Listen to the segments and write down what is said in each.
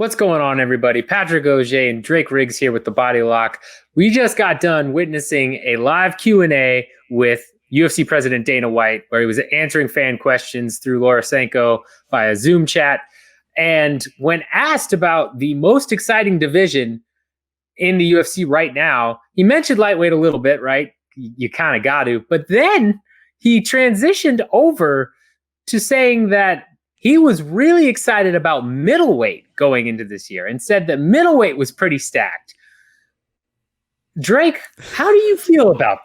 What's going on, everybody? Patrick Auger and Drake Riggs here with the Body Lock. We just got done witnessing a live Q&A with UFC President Dana White, where he was answering fan questions through Laura Sanko via Zoom chat. And when asked about the most exciting division in the UFC right now, he mentioned lightweight a little bit, right? You kind of got to. But then he transitioned over to saying that he was really excited about middleweight going into this year and said that middleweight was pretty stacked. Drake, how do you feel about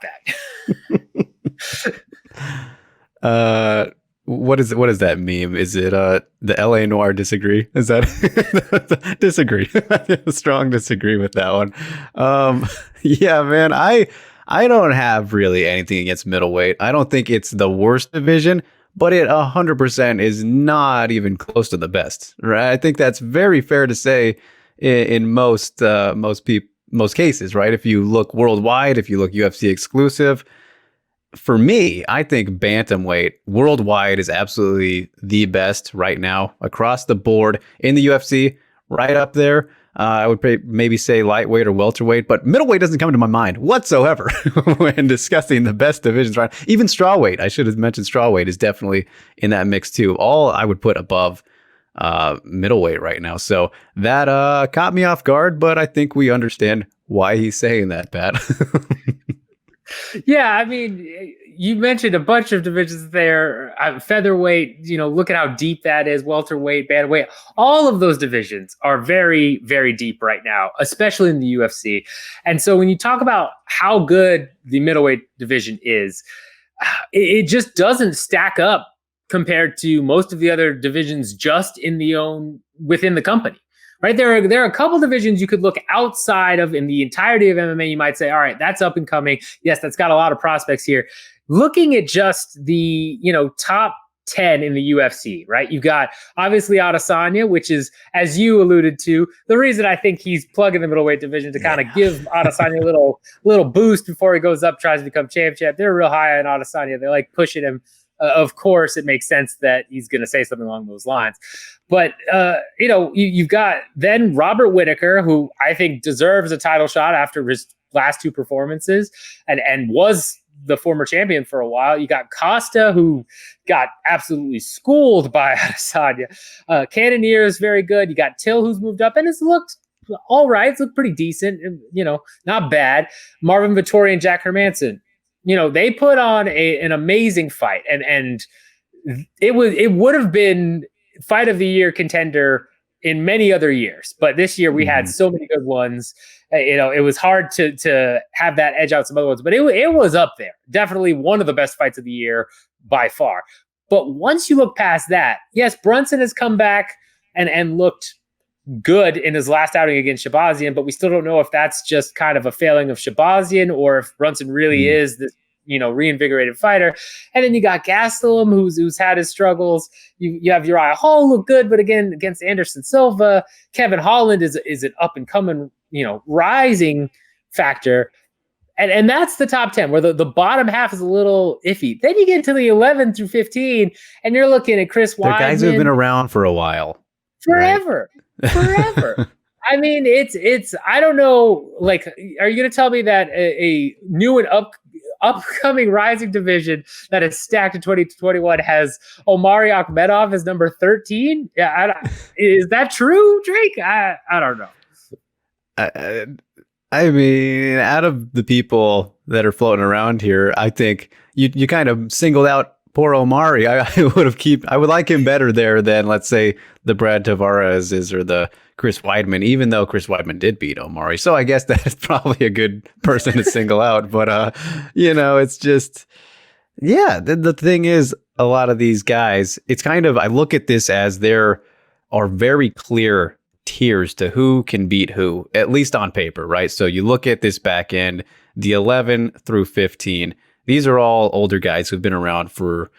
that? What is that meme? Is it the LA Noir disagree? Is that disagree? Strong disagree with that one. Yeah, man, I don't have really anything against middleweight. I don't think it's the worst division, but it 100% is not even close to the best, right? I think that's very fair to say in most cases, right? If you look worldwide, if you look UFC exclusive, for me, I think bantamweight worldwide is absolutely the best right now across the board in the UFC, right up there. I would maybe say lightweight or welterweight, but middleweight doesn't come to my mind whatsoever when discussing the best divisions. Right, even strawweight. I should have mentioned strawweight is definitely in that mix too. All I would put above middleweight right now. So that caught me off guard, but I think we understand why he's saying that, Pat. Yeah, I mean, you mentioned a bunch of divisions there. Featherweight, look at how deep that is. Welterweight, bantamweight, all of those divisions are very, very deep right now, especially in the UFC. And so when you talk about how good the middleweight division is, it just doesn't stack up compared to most of the other divisions just within the company. Right, there are a couple divisions you could look outside of in the entirety of MMA. You might say, all right, that's up and coming. Yes, that's got a lot of prospects here. Looking at just the top 10 in the UFC, right? You've got obviously Adesanya, which is, as you alluded to, the reason I think he's plugging the middleweight division to kind of give Adesanya a little boost before he goes up, tries to become champ. They're real high on Adesanya. They like pushing him. Of course, it makes sense that he's going to say something along those lines. But, you've got then Robert Whittaker, who I think deserves a title shot after his last two performances and was the former champion for a while. You got Costa, who got absolutely schooled by Adesanya. Cannonier is very good. You got Till, who's moved up and has looked all right. It's looked pretty decent, not bad. Marvin Vettori and Jack Hermanson. They put on an amazing fight, and it would have been fight of the year contender in many other years, but this year we had so many good ones. It was hard to have that edge out some other ones, but it was up there. Definitely one of the best fights of the year by far. But once you look past that, yes, Brunson has come back and looked good in his last outing against Shabazian, but we still don't know if that's just kind of a failing of Shabazian or if Brunson really is this reinvigorated fighter. And then you got Gastelum, who's had his struggles. You have Uriah Hall look good, but again against Anderson Silva. Kevin Holland is an up and coming rising factor. And that's the top 10, where the bottom half is a little iffy. Then you get to the 11 through 15, and you're looking at Chris Weidman. The guys who have been around for a while. Forever. Right? Forever. I mean, it's I don't know, like, are you going to tell me that a new and upcoming rising division that is stacked in 2021 has Omari Akhmedov as number 13? Yeah, is that true, Drake? I don't know. I mean, out of the people that are floating around here, I think you kind of singled out poor Omari. I would like him better there than, let's say, the Brad Tavares or the Chris Weidman, even though Chris Weidman did beat Omari. So I guess that's probably a good person to single out. But, it's just, yeah, the thing is, a lot of these guys, it's kind of, I look at this as there are very clear tiers to who can beat who, at least on paper, right? So you look at this back end, the 11 through 15, these are all older guys who've been around for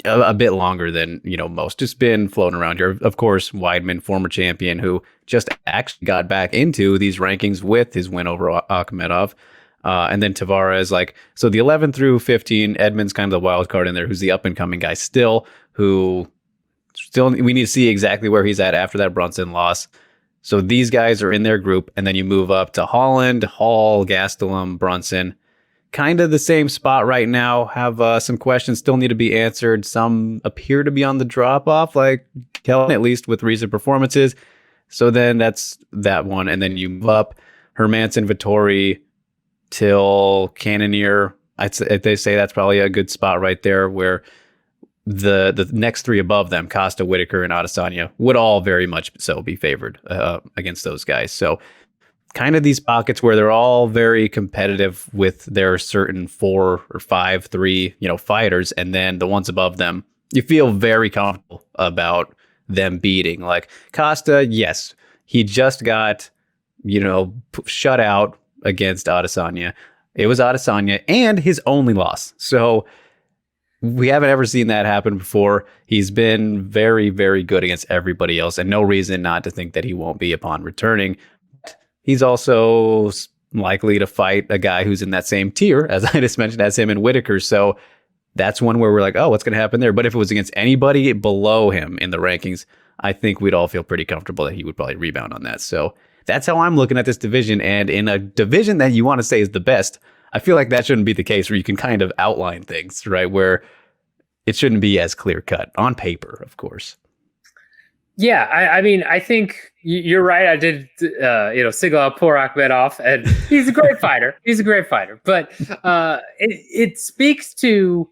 a bit longer than, most. Just been floating around here. Of course, Weidman, former champion, who just actually got back into these rankings with his win over Akhmedov. And then Tavares, so the 11 through 15, Edmund's kind of the wild card in there, who's the up and coming guy still, we need to see exactly where he's at after that Brunson loss. So these guys are in their group, and then you move up to Holland, Hall, Gastelum, Brunson. Kind of the same spot right now. Have some questions still need to be answered. Some appear to be on the drop off, like Kellen, at least with recent performances. So then that's that one. And then you move up Hermanson, Vittori, Till, Cannonier. They say that's probably a good spot right there where the next three above them, Costa, Whitaker, and Adesanya, would all very much so be favored against those guys. So kind of these pockets where they're all very competitive with their certain 4 or 5, 3, fighters. And then the ones above them, you feel very comfortable about them beating. Like Costa, yes, he just got, shut out against Adesanya. It was Adesanya and his only loss. So we haven't ever seen that happen before. He's been very, very good against everybody else, and no reason not to think that he won't be upon returning. He's also likely to fight a guy who's in that same tier, as I just mentioned, as him and Whitaker. So that's one where we're like, oh, what's going to happen there? But if it was against anybody below him in the rankings, I think we'd all feel pretty comfortable that he would probably rebound on that. So that's how I'm looking at this division. And in a division that you want to say is the best, I feel like that shouldn't be the case, where you can kind of outline things, right? Where it shouldn't be as clear cut on paper, of course. Yeah, I mean, I think you're right. I did, single out poor Ahmed off, and he's a great fighter. He's a great fighter. But it speaks to,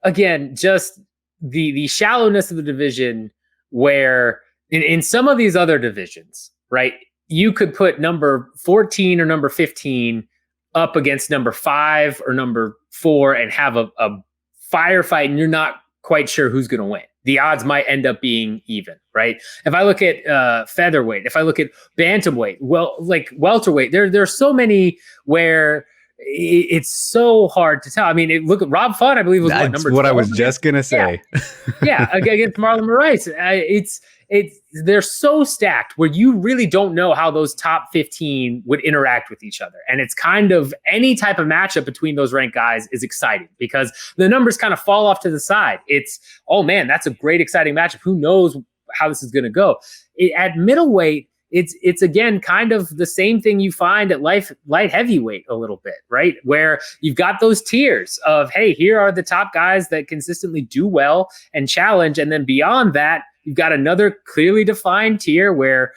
again, just the shallowness of the division, where in some of these other divisions, right, you could put number 14 or number 15 up against number 5 or number 4 and have a firefight, and you're not quite sure who's going to win. The odds might end up being even, right? If I look at featherweight, if I look at bantamweight, welterweight, there's so many where it's so hard to tell. I mean, look at Rob Font, I believe was number 12. What I was just gonna say. Yeah, against Marlon Moraes. They're so stacked where you really don't know how those top 15 would interact with each other. And it's kind of any type of matchup between those ranked guys is exciting because the numbers kind of fall off to the side. It's, oh man, that's a great, exciting matchup. Who knows how this is going to go? At middleweight, it's again kind of the same thing you find at light heavyweight a little bit, right? Where you've got those tiers of, hey, here are the top guys that consistently do well and challenge. And then beyond that, you've got another clearly defined tier where,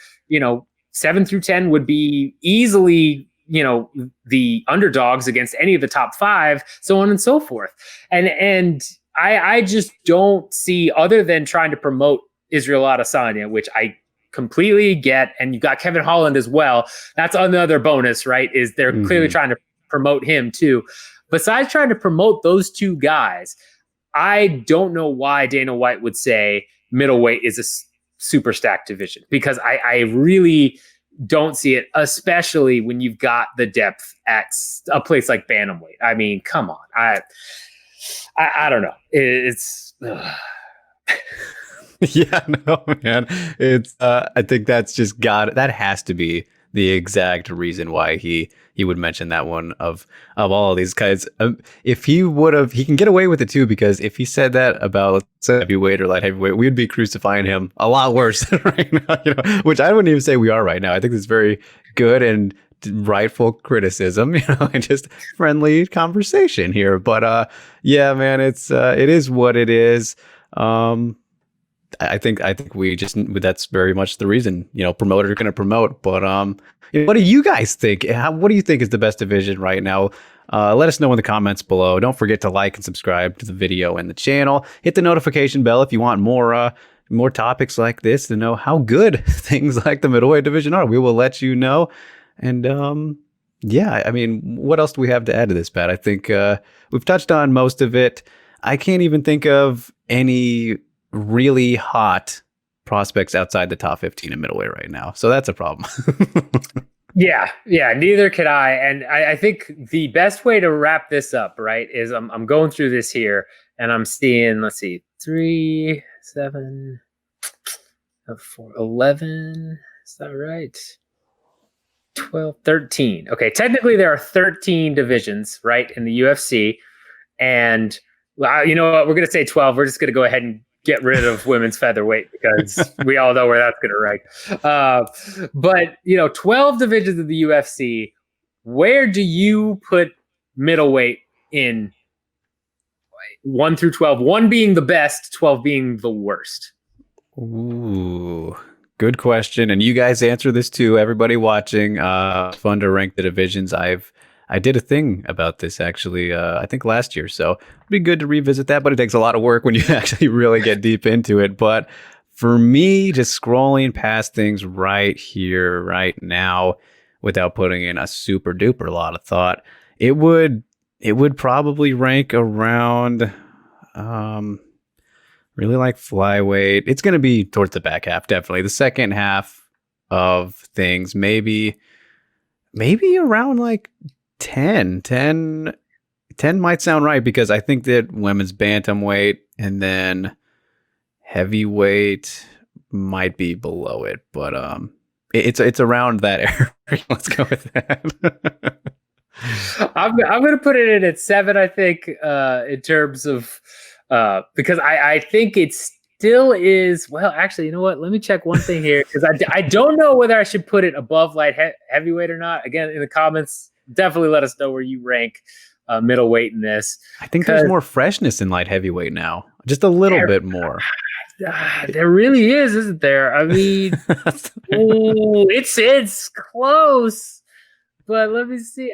7 through 10 would be easily, the underdogs against any of the top 5, so on and so forth. And I just don't see, other than trying to promote Israel Adesanya, which I completely get, and you've got Kevin Holland as well. That's another bonus, right? Is they're clearly trying to promote him too. Besides trying to promote those two guys, I don't know why Dana White would say middleweight is a super stacked division, because I really don't see it, especially when you've got the depth at a place like bantamweight. I mean, come on. I don't know. It's yeah, no, man. It's I think that's just that has to be the exact reason why he would mention that one of all of these guys. If he would have, he can get away with it too, because if he said that about, let's say, heavyweight or light heavyweight, we'd be crucifying him a lot worse right now, which I wouldn't even say we are right now. I think it's very good and rightful criticism, and just friendly conversation here. But yeah, man, it is what it is. I think that's very much the reason, promoters are going to promote. But what do you guys think? What do you think is the best division right now? Let us know in the comments below. Don't forget to like and subscribe to the video and the channel. Hit the notification bell if you want more topics like this to know how good things like the middleweight division are. We will let you know. And yeah, I mean, what else do we have to add to this, Pat? I think we've touched on most of it. I can't even think of any really hot prospects outside the top 15 in middleweight right now. So that's a problem. Yeah, neither can I. And I think the best way to wrap this up, right, is I'm going through this here and I'm seeing, let's see, 3, 7, 4, 11. Is that right? 12, 13. Okay, technically there are 13 divisions, right, in the UFC. And you know what? We're going to say 12. We're just going to go ahead and get rid of women's featherweight because we all know where that's going to rank. But 12 divisions of the UFC. Where do you put middleweight in 1 through 12? 1 being the best, 12 being the worst. Ooh, good question. And you guys answer this too. Everybody watching. Fun to rank the divisions. I did a thing about this actually, I think last year. So it'd be good to revisit that, but it takes a lot of work when you actually really get deep into it. But for me, just scrolling past things right here, right now, without putting in a super duper lot of thought, it would probably rank around, really like flyweight. It's going to be towards the back half, definitely. The second half of things, maybe around like 10 might sound right, because I think that women's bantamweight and then heavyweight might be below it, but it's around that area. Let's go with that. I'm going to put it in at 7, I think, in terms of because I think it still is. Well, actually, you know what? Let me check one thing here, because I don't know whether I should put it above light heavyweight or not. Again, in the comments, definitely let us know where you rank middleweight in this. I think there's more freshness in light heavyweight now, just a little bit more. There really is, isn't there? I mean, it's close, but let me see.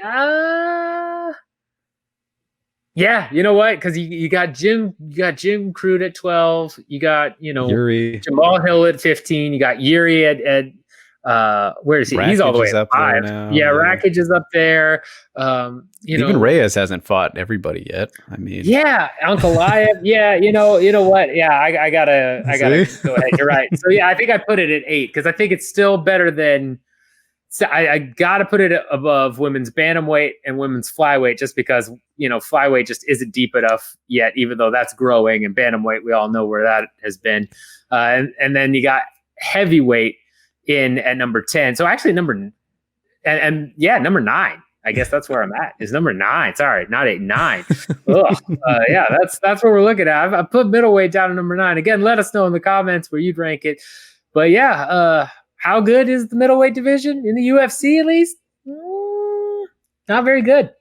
Yeah, you know what? Because you got Jim Crude at 12. You got Yuri. Jamal Hill at 15. You got Yuri at where is he? He's all the way at 5. Yeah, Rakic is up there. Even Reyes hasn't fought everybody yet. I mean, yeah, Ankalaev. Yeah, you know what? Yeah, I gotta go ahead. You're right. So yeah, I think I put it at 8 because I think it's still better than. So I gotta put it above women's bantamweight and women's flyweight, just because flyweight just isn't deep enough yet, even though that's growing, and bantamweight, we all know where that has been. And then you got heavyweight in at number 10. So actually number 9. I guess that's where I'm at, is number 9. Sorry, not 8, 9. Yeah, that's what we're looking at. I put middleweight down at number 9. Again, let us know in the comments where you'd rank it. But yeah, how good is the middleweight division in the UFC, at least? Not very good.